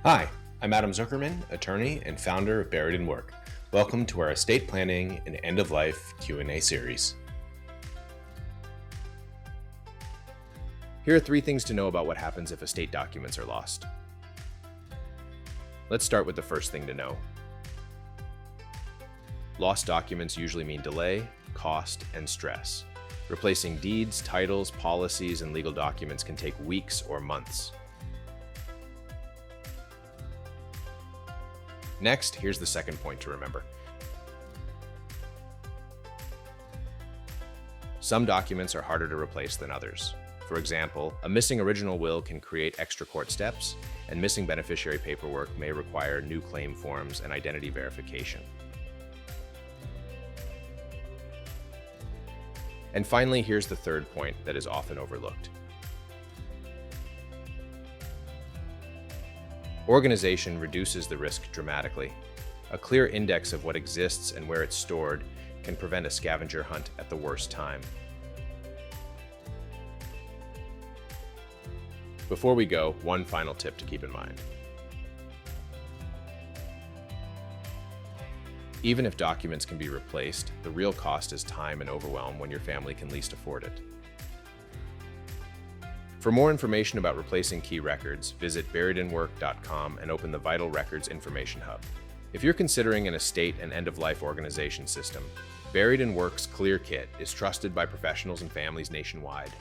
Hi, I'm Adam Zuckerman, attorney and founder of Buried in Work. Welcome to our estate planning and end-of-life Q&A series. Here are 3 things to know about what happens if estate documents are lost. Let's start with the first thing to know. Lost documents usually mean delay, cost, and stress. Replacing deeds, titles, policies, and legal documents can take weeks or months. Next, here's the second point to remember. Some documents are harder to replace than others. For example, a missing original will can create extra court steps, and missing beneficiary paperwork may require new claim forms and identity verification. And finally, here's the third point that is often overlooked. Organization reduces the risk dramatically. A clear index of what exists and where it's stored can prevent a scavenger hunt at the worst time. Before we go, one final tip to keep in mind. Even if documents can be replaced, the real cost is time and overwhelm when your family can least afford it. For more information about replacing key records, visit buriedinwork.com and open the Vital Records Information Hub. If you're considering an estate and end-of-life organization system, Buried in Work's Clear Kit is trusted by professionals and families nationwide.